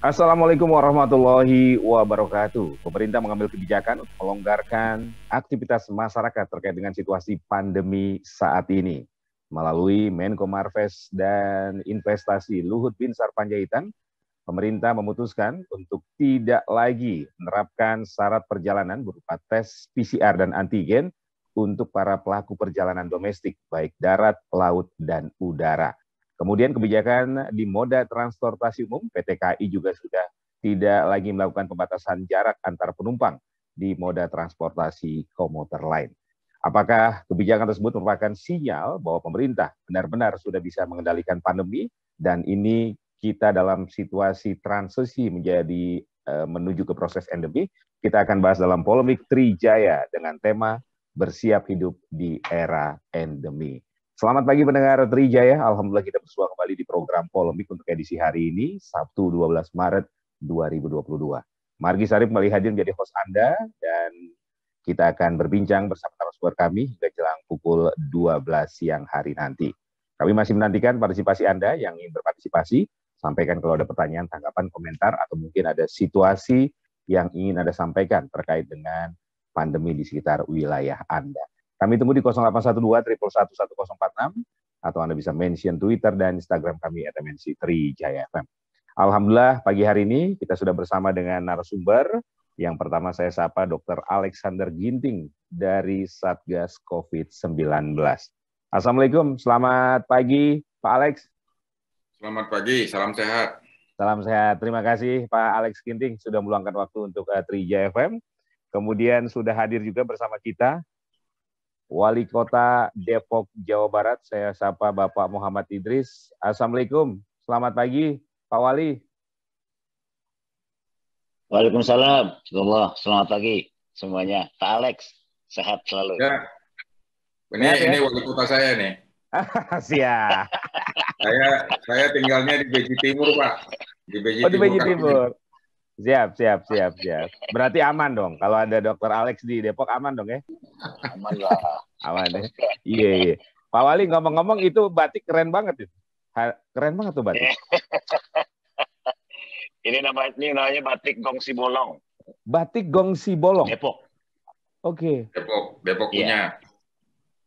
Assalamualaikum warahmatullahi wabarakatuh. Pemerintah mengambil kebijakan untuk melonggarkan aktivitas masyarakat terkait dengan situasi pandemi saat ini. Melalui Menko Marves dan Investasi Luhut Binsar Panjaitan, pemerintah memutuskan untuk tidak lagi menerapkan syarat perjalanan berupa tes PCR dan antigen untuk para pelaku perjalanan domestik, baik darat, laut, dan udara. Kemudian kebijakan di moda transportasi umum, PT KAI juga sudah tidak lagi melakukan pembatasan jarak antar penumpang di moda transportasi komuter lain. Apakah kebijakan tersebut merupakan sinyal bahwa pemerintah benar-benar sudah bisa mengendalikan pandemi dan ini kita dalam situasi transisi menjadi menuju ke proses endemi? Kita akan bahas dalam polemik Trijaya dengan tema bersiap hidup di era endemi. Selamat pagi pendengar Trijaya, Alhamdulillah kita bersua kembali di program Polemik untuk edisi hari ini, Sabtu 12 Maret 2022. Margi Sarip kembali hadir menjadi host Anda dan kita akan berbincang bersama narasumber kami hingga jelang pukul 12 siang hari nanti. Kami masih menantikan partisipasi Anda yang ingin berpartisipasi, sampaikan kalau ada pertanyaan, tanggapan, komentar, atau mungkin ada situasi yang ingin Anda sampaikan terkait dengan pandemi di sekitar wilayah Anda. Kami tunggu di 0812 111 1046 atau Anda bisa mention Twitter dan Instagram kami @mnc3jayafm. Alhamdulillah pagi hari ini kita sudah bersama dengan narasumber. Yang pertama saya sapa Dr. Alexander Ginting dari Satgas COVID-19. Assalamualaikum, selamat pagi Pak Alex. Selamat pagi, salam sehat. Salam sehat, terima kasih Pak Alex Ginting sudah meluangkan waktu untuk Trijaya FM. Kemudian sudah hadir juga bersama kita Wali Kota Depok, Jawa Barat, saya sapa Bapak Muhammad Idris. Assalamualaikum, selamat pagi Pak Wali. Waalaikumsalam, selamat pagi semuanya. Pak Alex, sehat selalu. Ya, ini Wali Kota saya nih. Siap. Saya tinggalnya di Beji Timur, Pak. Di Beji Timur. Siap. Berarti aman dong. Kalau ada Dokter Alex di Depok aman dong ya? Aman lah. Aman ya. Iya. Pak Wali ngomong-ngomong itu batik keren banget itu. Keren banget tuh batik. Ini namanya batik Gongsi Bolong. Batik Gongsi Bolong. Depok. Oke. Depok punya.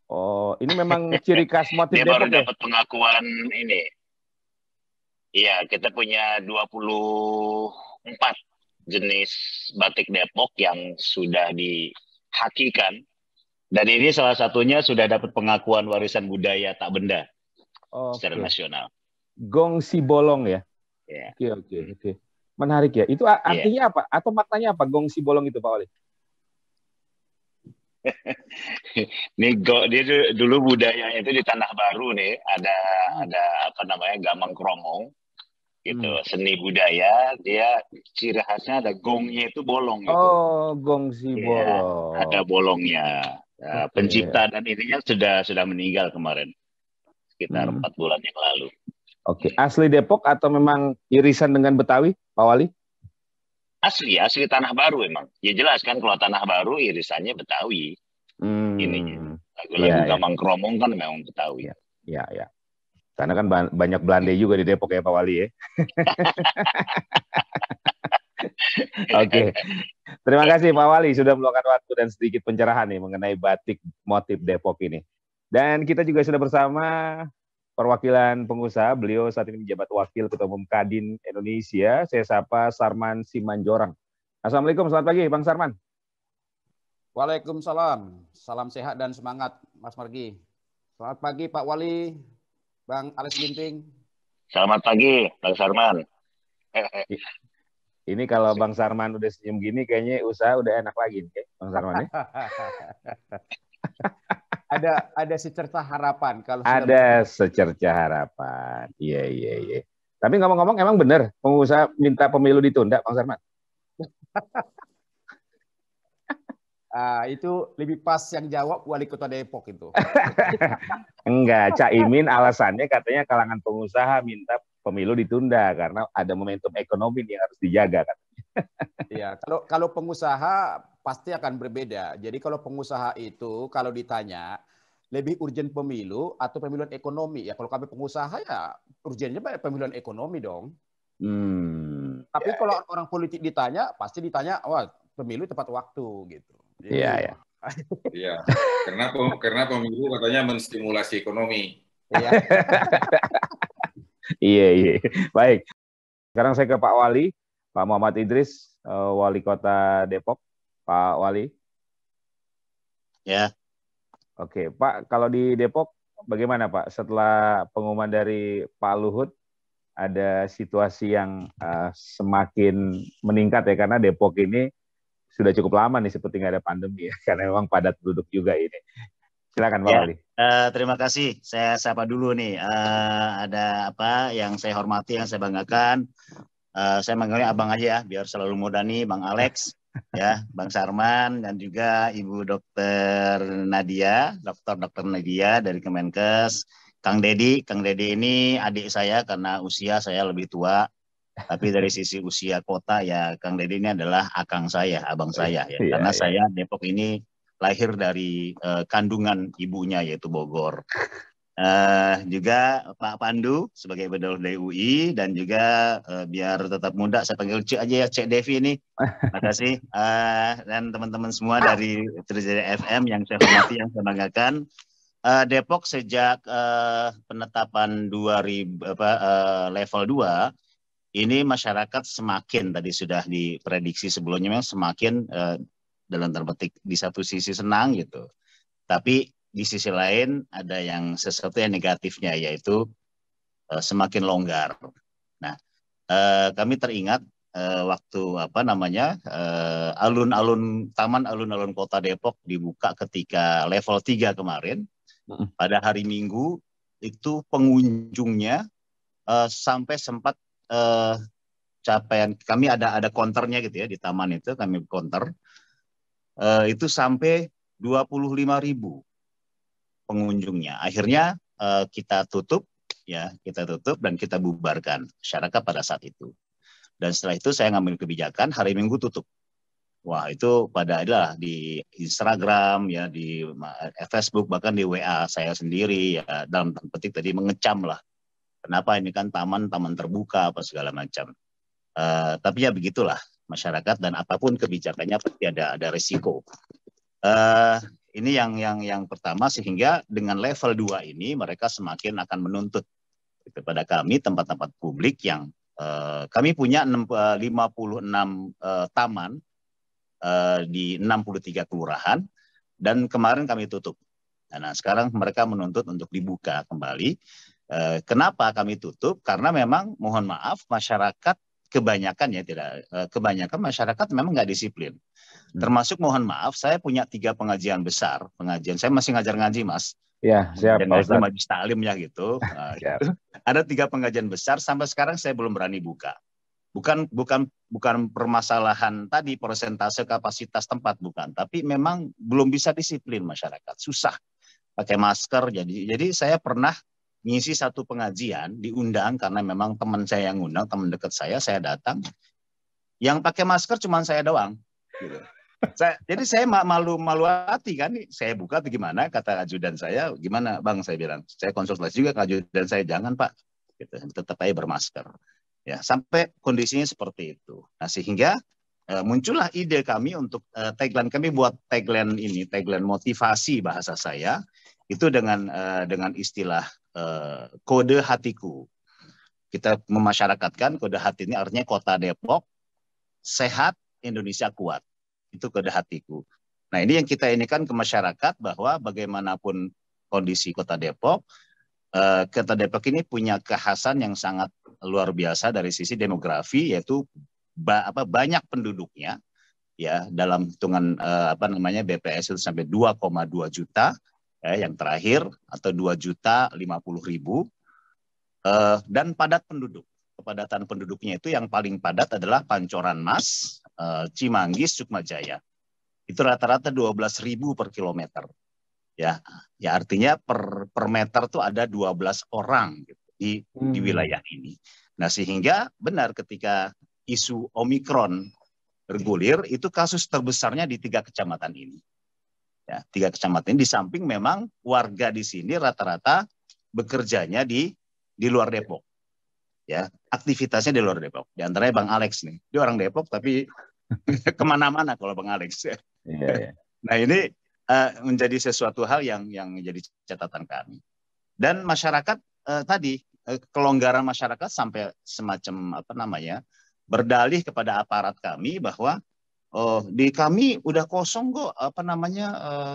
Oh, ini memang ciri khas motif Dia Depok baru dapat pengakuan ini. Iya, kita punya 24 jenis batik Depok yang sudah dihakikan. Dan ini salah satunya sudah dapat pengakuan warisan budaya tak benda secara nasional. Gongsi Bolong ya? Yeah. Oke. Menarik ya. Itu artinya apa? Atau maknanya apa Gongsi Bolong itu Pak Wali? Dia dulu budayanya itu di Tanah Baru nih ada apa namanya gamang kromong gitu, seni budaya. Dia ciri khasnya ada gongnya itu bolong gitu. Oh, Gongsi Bolong. Ada bolongnya. Nah, pencipta dan ininya sudah meninggal kemarin sekitar 4 bulan yang lalu. Oke, asli Depok atau memang irisan dengan Betawi Pak Wali? Asli Tanah Baru emang. Ya jelas kan kalau Tanah Baru irisannya Betawi. Ininya. Lagu-lagu gamang kromong kan memang Betawi. Iya. Karena kan banyak Belanda juga di Depok ya Pak Wali ya. Oke. Terima kasih Pak Wali sudah meluangkan waktu dan sedikit pencerahan nih mengenai batik motif Depok ini. Dan kita juga sudah bersama perwakilan pengusaha, beliau saat ini menjabat Wakil Ketua Umum Kadin Indonesia. Saya sapa Sarman Simanjorang. Assalamualaikum, selamat pagi Bang Sarman. Waalaikumsalam, salam sehat dan semangat Mas Margi. Selamat pagi Pak Wali, Bang Alex Ginting. Selamat pagi Bang Sarman. Ini kalau Bang Sarman udah senyum gini kayaknya usaha udah enak lagi nih Bang Sarman ya. Ada secerca harapan kalau ada secerca harapan. Iya. Tapi ngomong-ngomong emang benar pengusaha minta pemilu ditunda, Bang Sarman? Itu lebih pas yang jawab Wali Kota Depok itu. Enggak, Caimin alasannya katanya kalangan pengusaha minta pemilu ditunda karena ada momentum ekonomi yang harus dijaga kan. Iya, kalau pengusaha pasti akan berbeda. Jadi kalau pengusaha itu kalau ditanya lebih urgent pemilu atau pemilihan ekonomi, ya kalau kami pengusaha ya urgennya pemilihan ekonomi dong. Tapi kalau orang politik ditanya, pasti ditanya, wah pemilu tepat waktu gitu. Jadi, Iya. Iya, karena pemilu katanya menstimulasi ekonomi. Iya. Iya. Baik. Sekarang saya ke Pak Wali, Pak Muhammad Idris, Wali Kota Depok. Pak Wali. Ya. Oke, Pak, kalau di Depok bagaimana Pak? Setelah pengumuman dari Pak Luhut, ada situasi yang semakin meningkat ya, karena Depok ini sudah cukup lama nih seperti nggak ada pandemi ya, karena memang padat penduduk juga ini. Silakan Pak Wali. Terima kasih. Saya sapa dulu nih. Ada apa yang saya hormati, yang saya banggakan. Saya manggilnya abang aja ya, biar selalu muda nih, Bang Alex, ya, Bang Sarman, dan juga Ibu Dokter Nadia, Dokter Nadia dari Kemenkes. Kang Dedi ini adik saya karena usia saya lebih tua. Tapi dari sisi usia kota ya Kang Dedi ini adalah akang saya, abang saya ya. Karena saya Depok ini lahir dari kandungan ibunya yaitu Bogor. Juga Pak Pandu sebagai bedol DUI dan juga biar tetap muda saya panggil Cik aja ya, Cik Devi ini. Terima kasih dan teman-teman semua dari Trijaya FM yang saya hormati, yang saya banggakan. Depok sejak penetapan 2000 level 2 ini masyarakat semakin, tadi sudah diprediksi sebelumnya, memang semakin dalam tanda petik di satu sisi senang gitu. Tapi di sisi lain ada yang sesuatu yang negatifnya, yaitu semakin longgar. Nah, kami teringat waktu alun-alun Taman Alun-alun Kota Depok dibuka ketika level 3 kemarin. Pada hari Minggu itu pengunjungnya sampai sempat capaian kami ada konternya gitu ya, di taman itu kami konter itu sampai 25.000 pengunjungnya. Akhirnya kita tutup dan kita bubarkan masyarakat pada saat itu. Dan setelah itu saya ngambil kebijakan hari Minggu tutup. Wah, itu adalah di Instagram ya, di Facebook, bahkan di WA saya sendiri ya, dalam tanda petik tadi mengecam lah. Kenapa ini kan taman terbuka apa segala macam. Tapi ya begitulah masyarakat, dan apapun kebijakannya pasti ada resiko. Ini yang pertama, sehingga dengan level 2 ini mereka semakin akan menuntut kepada kami tempat-tempat publik yang kami punya 56 taman di 63 kelurahan, dan kemarin kami tutup. Nah, sekarang mereka menuntut untuk dibuka kembali. Kenapa kami tutup? Karena memang mohon maaf masyarakat kebanyakan masyarakat memang nggak disiplin. Termasuk mohon maaf saya punya 3 pengajian besar. Saya masih ngajar ngaji Mas. Ya, siap Pak Ustadz. Majlis taklim ya gitu. Gitu. Ada 3 pengajian besar, sampai sekarang saya belum berani buka. Bukan permasalahan tadi persentase kapasitas tempat, bukan, tapi memang belum bisa disiplin masyarakat, susah pakai masker. Jadi saya pernah ngisi satu pengajian, diundang karena memang teman saya yang undang, teman dekat saya datang, yang pakai masker cuma saya doang gitu. Jadi saya malu hati kan, saya buka atau gimana, kata ajudan saya, gimana Bang, saya bilang, saya konsultasi juga ke ajudan saya, jangan Pak gitu, tetap aja bermasker ya, sampai kondisinya seperti itu. Nah, sehingga muncullah ide kami untuk tagline kami, buat tagline ini, tagline motivasi bahasa saya itu dengan istilah kode hatiku. Kita memasyarakatkan kode hati ini, artinya Kota Depok sehat, Indonesia kuat. Itu kode hatiku. Nah, ini yang kita inikan ke masyarakat, bahwa bagaimanapun kondisi Kota Depok ini punya kekhasan yang sangat luar biasa dari sisi demografi, yaitu banyak penduduknya ya, dalam hitungan BPS itu sampai 2,2 juta. Yang terakhir, atau 2.050.000, dan padat penduduk. Kepadatan penduduknya itu yang paling padat adalah Pancoran Mas, Cimanggis, Sukmajaya. Itu rata-rata 12.000 per kilometer. Ya artinya per meter tuh ada 12 orang gitu, di wilayah ini. Nah, sehingga benar ketika isu Omikron bergulir, itu kasus terbesarnya di 3 kecamatan ini. Ya, 3 kecamatan ini, di samping memang warga di sini rata-rata bekerjanya di luar Depok. ya aktivitasnya di luar Depok. Di antaranya Bang Alex nih, dia orang Depok tapi kemana-mana kalau Bang Alex. Iya. Nah ini menjadi sesuatu hal yang menjadi catatan kami. Dan masyarakat tadi kelonggaran masyarakat sampai semacam berdalih kepada aparat kami bahwa di kami udah kosong kok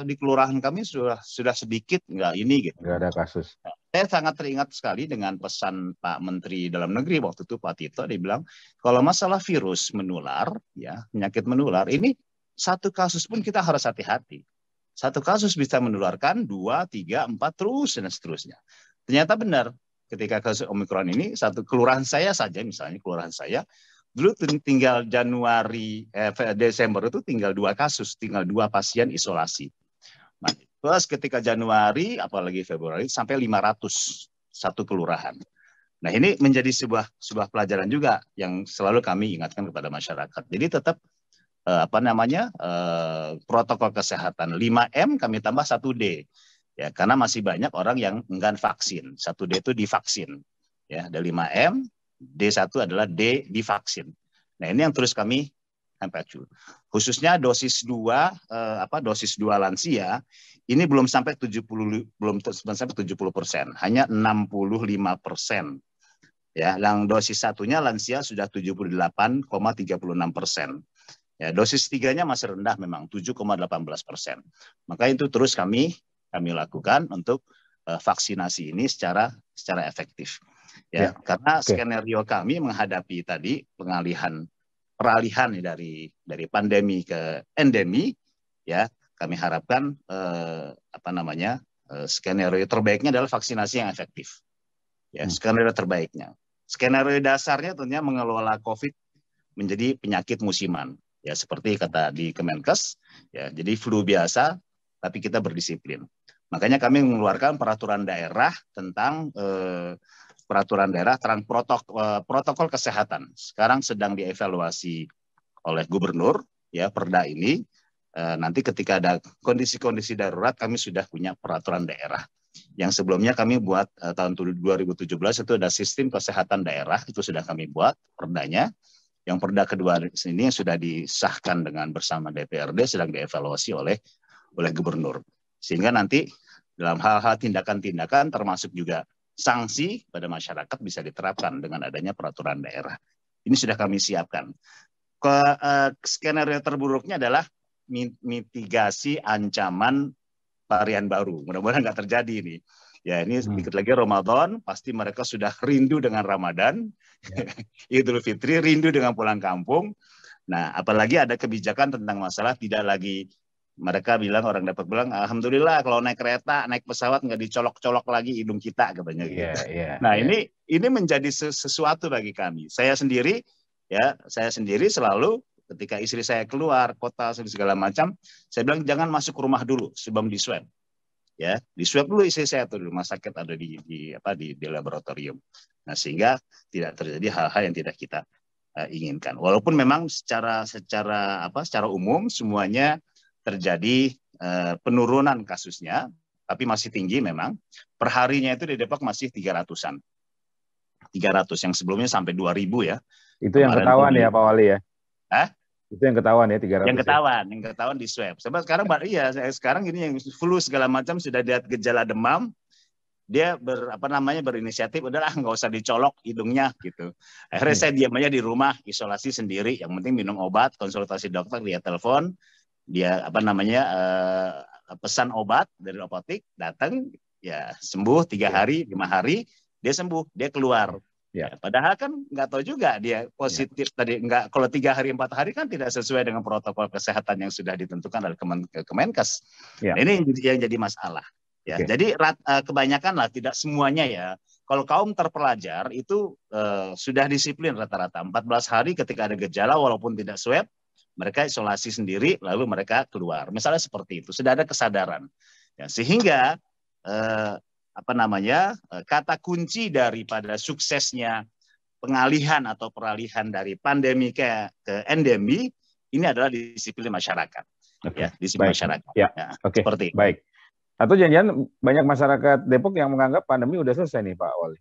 di kelurahan kami sudah sedikit nggak ini gitu. Nggak ada kasus. Saya sangat teringat sekali dengan pesan Pak Menteri Dalam Negeri waktu itu, Pak Tito, dia bilang kalau masalah virus menular, ya penyakit menular ini satu kasus pun kita harus hati-hati. Satu kasus bisa menularkan 2, 3, 4 terus dan seterusnya. Ternyata benar ketika kasus Omikron ini satu kelurahan saya saja misalnya kelurahan saya dulu tinggal Desember itu tinggal 2 kasus, tinggal 2 pasien isolasi. Nah, terus ketika Januari apalagi Februari sampai 500 satu kelurahan. Nah, ini menjadi sebuah pelajaran juga yang selalu kami ingatkan kepada masyarakat. Jadi tetap protokol kesehatan 5M kami tambah 1D. Ya, karena masih banyak orang yang enggan vaksin. 1D itu divaksin. Ya, ada 5M, D1 adalah D divaksin. Nah, ini yang terus kami pacu. Khususnya dosis 2 lansia ini belum sampai 70%, hanya 65%. Ya, yang dosis 1-nya lansia sudah 78,36%. Ya, dosis 3-nya masih rendah memang 7,18%. Maka itu terus kami lakukan untuk vaksinasi ini secara efektif. Ya, karena skenario kami menghadapi tadi peralihan dari pandemi ke endemi, ya kami harapkan skenario terbaiknya adalah vaksinasi yang efektif. Ya, skenario terbaiknya. Skenario dasarnya tentunya mengelola COVID menjadi penyakit musiman. Ya, seperti kata di Kemenkes, ya, jadi flu biasa, tapi kita berdisiplin. Makanya kami mengeluarkan peraturan daerah tentang protokol kesehatan. Sekarang sedang dievaluasi oleh gubernur, ya Perda ini. Nanti ketika ada kondisi-kondisi darurat, kami sudah punya peraturan daerah. Yang sebelumnya kami buat tahun 2017 itu ada sistem kesehatan daerah, itu sudah kami buat perdanya. Yang perda kedua ini sudah disahkan dengan bersama DPRD, sedang dievaluasi oleh gubernur. Sehingga nanti dalam hal-hal tindakan-tindakan termasuk juga sanksi pada masyarakat bisa diterapkan dengan adanya peraturan daerah. Ini sudah kami siapkan. Skenario terburuknya adalah mitigasi ancaman varian baru. Mudah-mudahan nggak terjadi ini. Ya, ini sedikit lagi Ramadan, pasti mereka sudah rindu dengan Ramadan, Idul Fitri, rindu dengan pulang kampung. Nah, apalagi ada kebijakan tentang masalah tidak lagi, mereka bilang, orang dapat bilang, alhamdulillah kalau naik kereta, naik pesawat nggak dicolok-colok lagi hidung kita, katanya gitu. Nah, ini menjadi sesuatu bagi kami. Saya sendiri selalu ketika istri saya keluar kota segala macam, saya bilang jangan masuk rumah dulu sebelum di swab. Ya, di swab dulu istri saya tuh di rumah sakit atau di laboratorium. Nah, sehingga tidak terjadi hal-hal yang tidak kita inginkan. Walaupun memang secara umum semuanya terjadi penurunan kasusnya, tapi masih tinggi memang. Perharinya itu di Depok masih 300-an. 300 yang sebelumnya sampai 2.000 ya. Itu yang ketahuan ya Pak Wali ya? Hah? Itu yang ketahuan ya 300. Yang ketahuan di swab. Sebab sekarang ini yang flu segala macam sudah lihat gejala demam, dia berinisiatif udahlah nggak usah dicolok hidungnya gitu. Akhirnya saya diam aja di rumah isolasi sendiri. Yang penting minum obat, konsultasi dokter via telepon, dia pesan obat dari apotek, datang ya sembuh 3 hari, 5 hari dia sembuh, dia keluar. Ya, padahal kan nggak tahu juga dia positif tadi, nggak, kalau 3 hari 4 hari kan tidak sesuai dengan protokol kesehatan yang sudah ditentukan oleh Kemenkes. Nah, ini yang jadi masalah. Ya, jadi kebanyakan lah, tidak semuanya ya. Kalau kaum terpelajar itu sudah disiplin rata-rata 14 hari ketika ada gejala walaupun tidak swab, mereka isolasi sendiri lalu mereka keluar. Misalnya seperti itu, sudah ada kesadaran. Ya, sehingga kata kunci daripada suksesnya pengalihan atau peralihan dari pandemi ke endemi ini adalah disiplin masyarakat. Ya, disiplin masyarakat. Ya. Seperti itu. Baik. Atau jangan-jangan banyak masyarakat Depok yang menganggap pandemi udah selesai nih Pak Wali.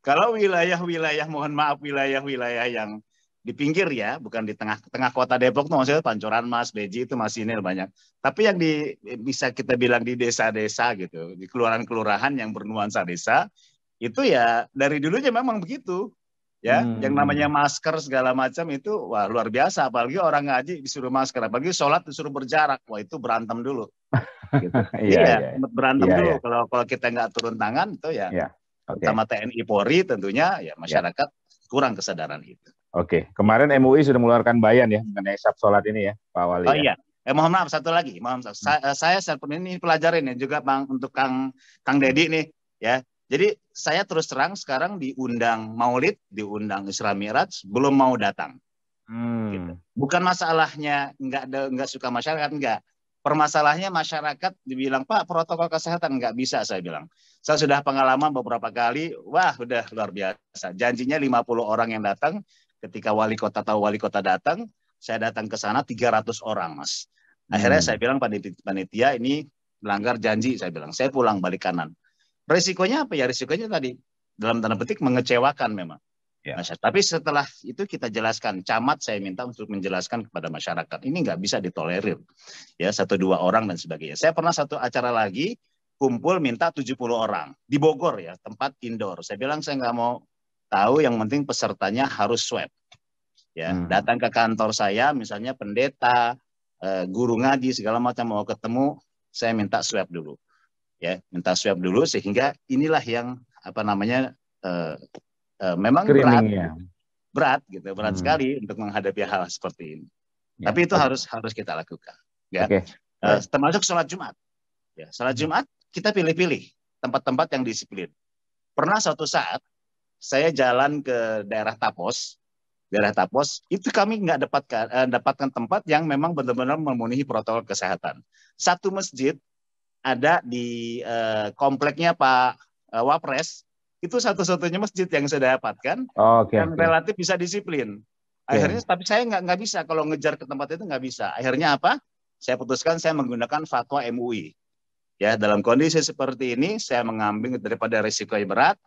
Kalau wilayah-wilayah, mohon maaf, wilayah-wilayah yang di pinggir ya, bukan di tengah kota Depok tuh maksudnya Pancoran Mas, Beji itu masih ini banyak. Tapi yang bisa kita bilang di desa-desa gitu, di kelurahan-kelurahan yang bernuansa desa, itu ya dari dulunya memang begitu. Ya, yang namanya masker segala macam itu wah luar biasa. Apalagi orang ngaji disuruh masker, apalagi sholat disuruh berjarak, wah itu berantem dulu. Gitu. Iya, berantem dulu. Kalau kita nggak turun tangan itu ya, sama TNI Polri tentunya ya masyarakat kurang kesadaran itu. Oke, kemarin MUI sudah mengeluarkan bayan ya mengenai sab sholat ini ya, Pak Wali. Oh iya, mohon maaf satu lagi, mohon maaf. Saya ini pelajarin ya juga Bang untuk Kang Dedi nih ya. Jadi saya terus terang sekarang diundang Maulid, diundang Isra Mi'raj, belum mau datang. Gitu. Bukan masalahnya nggak suka masyarakat, enggak. Permasalahannya masyarakat dibilang Pak protokol kesehatan nggak bisa, saya bilang. Saya sudah pengalaman beberapa kali, wah udah luar biasa. Janjinya 50 orang yang datang, ketika wali kota tahu wali kota datang, saya datang ke sana 300 orang, Mas. Akhirnya saya bilang panitia ini melanggar janji, saya bilang. Saya pulang balik kanan. Risikonya apa ya? Risikonya tadi dalam tanda petik mengecewakan memang. Ya. Tapi setelah itu kita jelaskan, camat saya minta untuk menjelaskan kepada masyarakat. Ini nggak bisa ditolerir. Ya, 1-2 orang dan sebagainya. Saya pernah satu acara lagi, kumpul minta 70 orang. Di Bogor ya, tempat indoor. Saya bilang saya nggak mau tahu, yang penting pesertanya harus swab. Ya, datang ke kantor saya, misalnya pendeta, guru ngaji, segala macam mau ketemu, saya minta swab dulu. Ya, minta swab dulu sehingga inilah yang apa namanya memang berat gitu, berat sekali untuk menghadapi hal seperti ini. Ya, tapi itu harus kita lakukan. Ya, termasuk sholat Jumat. Ya, sholat Jumat kita pilih-pilih tempat-tempat yang disiplin. Pernah suatu saat saya jalan ke daerah Tapos itu kami nggak dapatkan tempat yang memang benar-benar memenuhi protokol kesehatan. Satu masjid ada di kompleknya Pak Wapres, itu satu-satunya masjid yang saya dapatkan yang relatif bisa disiplin. Akhirnya, tapi saya nggak bisa kalau ngejar ke tempat itu nggak bisa. Akhirnya apa? Saya putuskan saya menggunakan fatwa MUI. Ya, dalam kondisi seperti ini saya mengambil daripada risiko yang berat,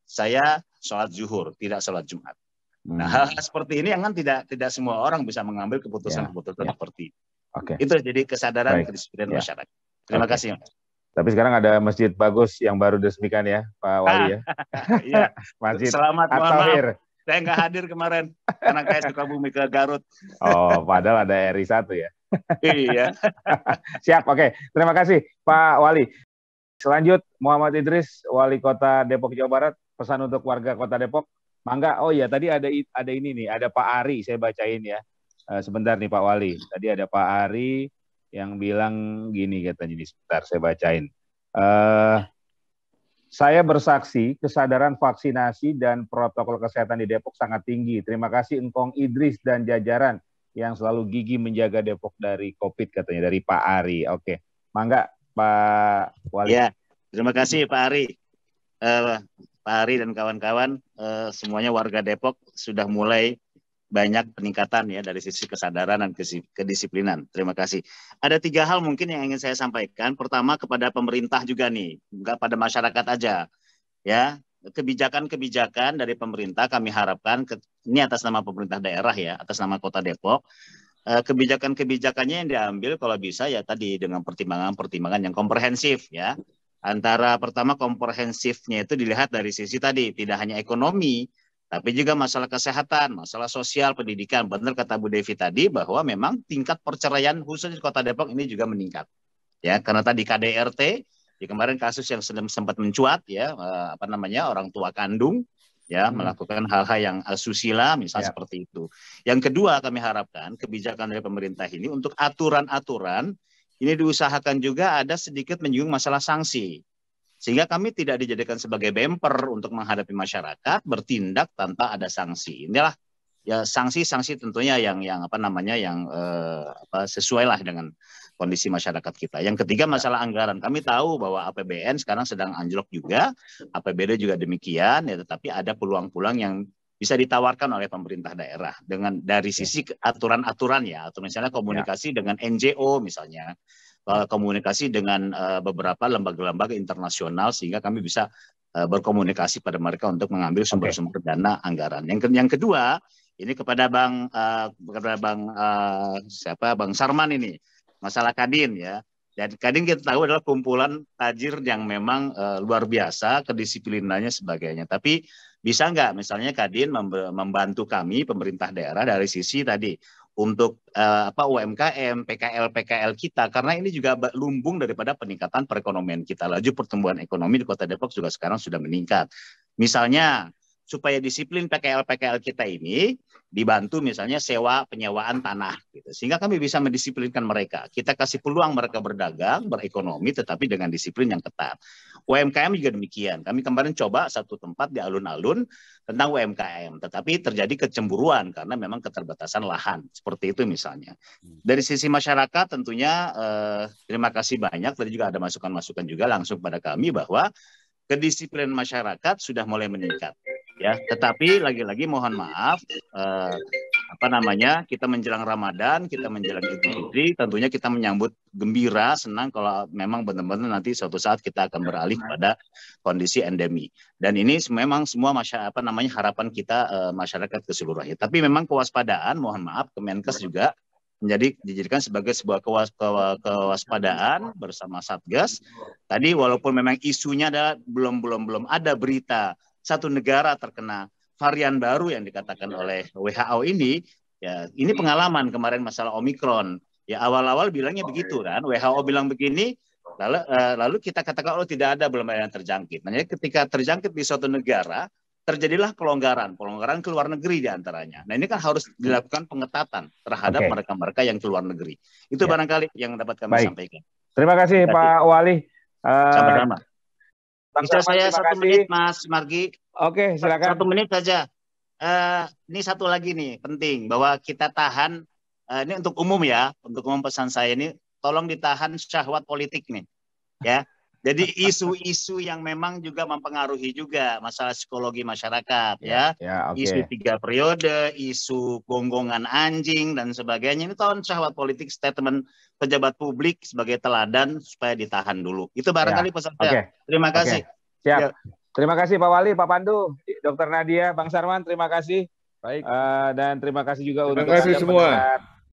saya sholat zuhur, tidak sholat Jumat. Nah, hal seperti ini yang kan tidak semua orang bisa mengambil keputusan-keputusan seperti itu. Itu jadi kesadaran kedisiplinan masyarakat. Terima kasih. Tapi sekarang ada masjid bagus yang baru diresmikan ya, Pak Wali ya. Iya. Masjid Selamat, mohon maaf. Saya nggak hadir kemarin karena kayak Sukabumi ke Garut. Oh, padahal ada RI 1 ya. Iya. Siap, oke. Terima kasih Pak Wali. Selanjut Muhammad Idris, Wali Kota Depok Jawa Barat, pesan untuk warga Kota Depok. Mangga. Oh ya, tadi ada ini nih, ada Pak Ari, saya bacain ya. Sebentar nih Pak Wali. Tadi ada Pak Ari yang bilang gini katanya, ini sebentar saya bacain. Saya bersaksi kesadaran vaksinasi dan protokol kesehatan di Depok sangat tinggi. Terima kasih Engkong Idris dan jajaran yang selalu gigih menjaga Depok dari COVID katanya, dari Pak Ari. Oke, mangga Pak Wali. Ya, terima kasih Pak Ari. Pak Ari dan kawan-kawan, semuanya warga Depok sudah mulai banyak peningkatan ya dari sisi kesadaran dan kedisiplinan. Terima kasih. Ada 3 hal mungkin yang ingin saya sampaikan. Pertama kepada pemerintah juga nih, enggak pada masyarakat aja. Ya, kebijakan-kebijakan dari pemerintah kami harapkan ini atas nama pemerintah daerah ya, atas nama Kota Depok. Kebijakan-kebijakannya yang diambil kalau bisa ya tadi dengan pertimbangan-pertimbangan yang komprehensif ya. Antara pertama komprehensifnya itu dilihat dari sisi tadi tidak hanya ekonomi, tapi juga masalah kesehatan, masalah sosial, pendidikan. Benar kata Bu Devi tadi bahwa memang tingkat perceraian khusus di Kota Depok ini juga meningkat. Ya, karena tadi KDRT, ya kemarin kasus yang sempat mencuat ya, orang tua kandung ya melakukan hal-hal yang asusila misalnya seperti itu. Yang kedua kami harapkan kebijakan dari pemerintah ini untuk aturan-aturan ini diusahakan juga ada sedikit menyinggung masalah sanksi. Sehingga kami tidak dijadikan sebagai bemper untuk menghadapi masyarakat bertindak tanpa ada sanksi. Inilah ya sanksi-sanksi tentunya yang sesuai lah dengan kondisi masyarakat kita. Yang ketiga masalah anggaran. Kami tahu bahwa APBN sekarang sedang anjlok juga, APBD juga demikian, ya, tetapi ada peluang-peluang yang bisa ditawarkan oleh pemerintah daerah dengan dari sisi aturan-aturan ya, atau misalnya komunikasi dengan NGO misalnya. Komunikasi dengan beberapa lembaga-lembaga internasional sehingga kami bisa berkomunikasi pada mereka untuk mengambil sumber-sumber dana anggaran. Yang kedua, ini kepada Bang Sarman ini, masalah Kadin ya. Dan Kadin kita tahu adalah kumpulan tajir yang memang luar biasa kedisiplinannya sebagainya. Tapi bisa nggak misalnya Kadin membantu kami pemerintah daerah dari sisi tadi untuk UMKM, PKL kita, karena ini juga lumbung daripada peningkatan perekonomian kita. Laju pertumbuhan ekonomi di Kota Depok juga sekarang sudah meningkat. Misalnya supaya disiplin PKL kita ini dibantu misalnya penyewaan tanah gitu. Sehingga kami bisa mendisiplinkan mereka. Kita kasih peluang mereka berdagang, berekonomi tetapi dengan disiplin yang ketat. UMKM juga demikian. Kami kemarin coba satu tempat di alun-alun tentang UMKM, tetapi terjadi kecemburuan karena memang keterbatasan lahan. Seperti itu misalnya. Dari sisi masyarakat tentunya terima kasih banyak. Tadi juga ada masukan-masukan juga langsung pada kami bahwa kedisiplinan masyarakat sudah mulai meningkat. Ya, tetapi lagi-lagi mohon maaf, kita menjelang Ramadan, kita menjelang Idul Fitri, tentunya kita menyambut gembira, senang kalau memang benar-benar nanti suatu saat kita akan beralih pada kondisi endemi. Dan ini memang semua harapan kita masyarakat keseluruhannya. Tapi memang kewaspadaan, mohon maaf, Kemenkes juga dijadikan sebagai sebuah kewaspadaan bersama Satgas. Tadi walaupun memang isunya belum ada berita satu negara terkena varian baru yang dikatakan oleh WHO ini, ya ini pengalaman kemarin masalah Omikron. Ya awal-awal bilangnya begitu kan, WHO bilang begini, lalu kita katakan tidak ada, belum ada yang terjangkit. Nah, ketika terjangkit di suatu negara, terjadilah pelonggaran ke luar negeri diantaranya. Nah ini kan harus dilakukan pengetatan terhadap mereka-mereka yang ke luar negeri. Itu barangkali yang dapat kami sampaikan. Terima kasih Pak Wali. Sama-sama. Bisa saya 1 menit Mas Margi? Oke, silakan. 1 menit saja. Ini satu lagi nih penting bahwa kita tahan, ini untuk umum ya, untuk umum pesan saya ini, tolong ditahan syahwat politik nih, ya. Jadi isu-isu yang memang juga mempengaruhi juga masalah psikologi masyarakat ya. Isu 3 periode, isu gonggongan anjing dan sebagainya, ini tahun syahwat politik, statement pejabat publik sebagai teladan supaya ditahan dulu. Itu barangkali pesan saya. Terima kasih. Siap. Terima kasih Pak Wali, Pak Pandu, Dr. Nadia, Bang Sarman, terima kasih. Baik. Dan terima kasih juga terima kasih semua.